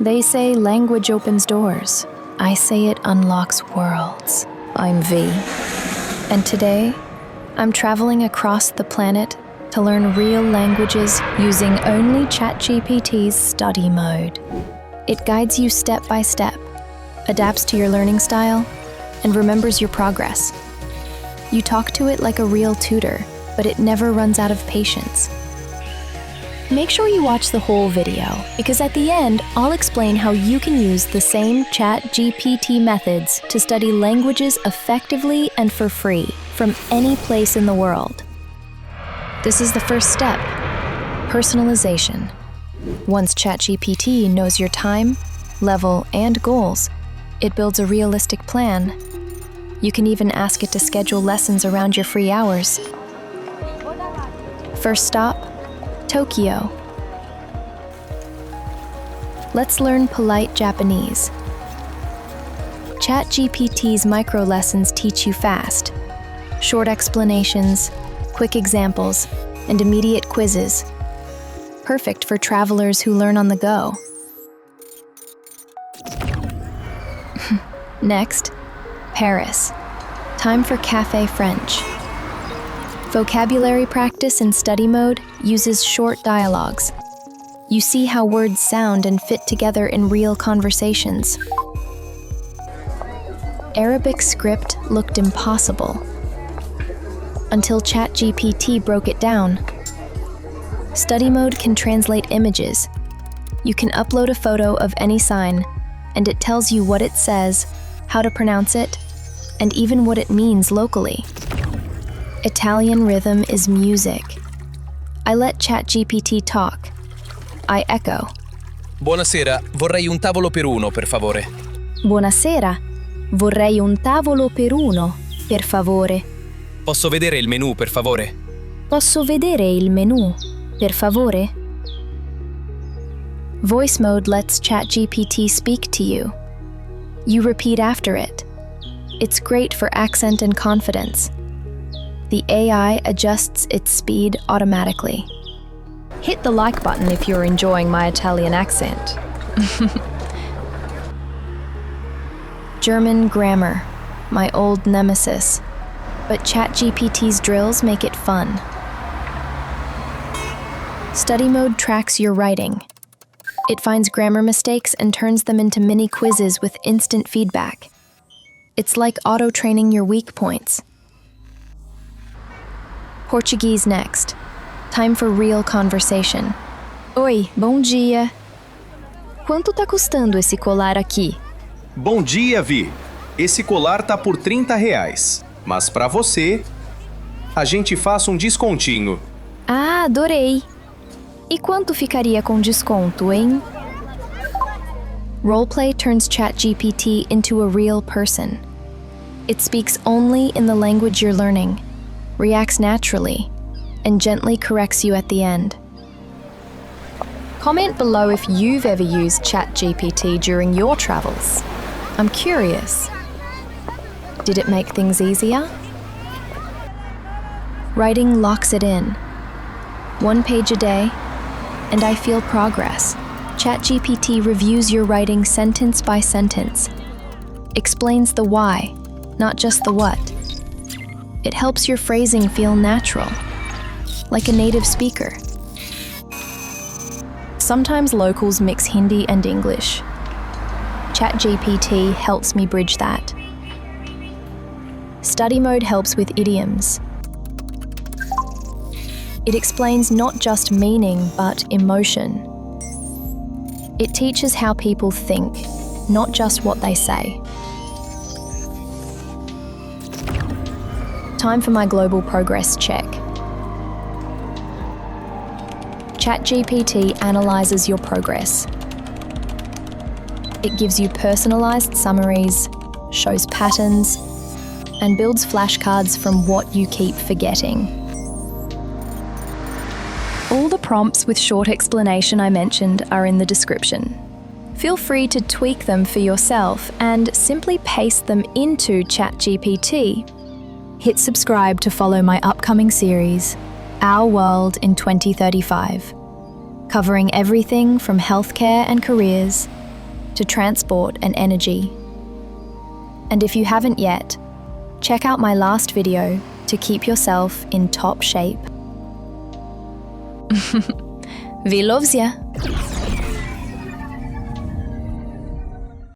They say language opens doors. I say it unlocks worlds. I'm V. And today, I'm traveling across the planet to learn real languages using only ChatGPT's Study Mode. It guides you step by step, adapts to your learning style, and remembers your progress. You talk to it like a real tutor, but it never runs out of patience. Make sure you watch the whole video, because at the end, I'll explain how you can use the same ChatGPT methods to study languages effectively and for free from any place in the world. This is the first step, personalization. Once ChatGPT knows your time, level, and goals, it builds a realistic plan. You can even ask it to schedule lessons around your free hours. First stop, Tokyo. Let's learn polite Japanese. ChatGPT's micro lessons teach you fast. Short explanations, quick examples, and immediate quizzes. Perfect for travelers who learn on the go. Next, Paris. Time for Café French. Vocabulary practice in study mode uses short dialogues. You see how words sound and fit together in real conversations. Arabic script looked impossible until ChatGPT broke it down. Study mode can translate images. You can upload a photo of any sign, and it tells you what it says, how to pronounce it, and even what it means locally. Italian rhythm is music. I let ChatGPT talk. I echo. Buonasera, vorrei un tavolo per uno, per favore. Buonasera, vorrei un tavolo per uno, per favore. Posso vedere il menù, per favore? Posso vedere il menù, per favore? Voice mode lets ChatGPT speak to you. You repeat after it. It's great for accent and confidence. The AI adjusts its speed automatically. Hit the like button if you're enjoying my Italian accent. German grammar, my old nemesis. But ChatGPT's drills make it fun. Study mode tracks your writing. It finds grammar mistakes and turns them into mini quizzes with instant feedback. It's like auto-training your weak points. Portuguese next. Time for real conversation. Oi, bom dia. Quanto tá custando esse colar aqui? Bom dia, Vi. Esse colar tá por R$30, mas pra você, a gente faz um descontinho. Ah, adorei. E quanto ficaria com desconto, hein? Roleplay turns ChatGPT into a real person. It speaks only in the language you're learning, reacts naturally, and gently corrects you at the end. Comment below if you've ever used ChatGPT during your travels. I'm curious. Did it make things easier? Writing locks it in. 1 page a day, and I feel progress. ChatGPT reviews your writing sentence by sentence. Explains the why, not just the what. It helps your phrasing feel natural, like a native speaker. Sometimes locals mix Hindi and English. ChatGPT helps me bridge that. Study mode helps with idioms. It explains not just meaning, but emotion. It teaches how people think, not just what they say. Time for my global progress check. ChatGPT analyzes your progress. It gives you personalized summaries, shows patterns, and builds flashcards from what you keep forgetting. All the prompts with short explanation I mentioned are in the description. Feel free to tweak them for yourself and simply paste them into ChatGPT. Hit subscribe to follow my upcoming series, Our World in 2035, covering everything from healthcare and careers to transport and energy. And if you haven't yet, check out my last video to keep yourself in top shape. Vi loves ya!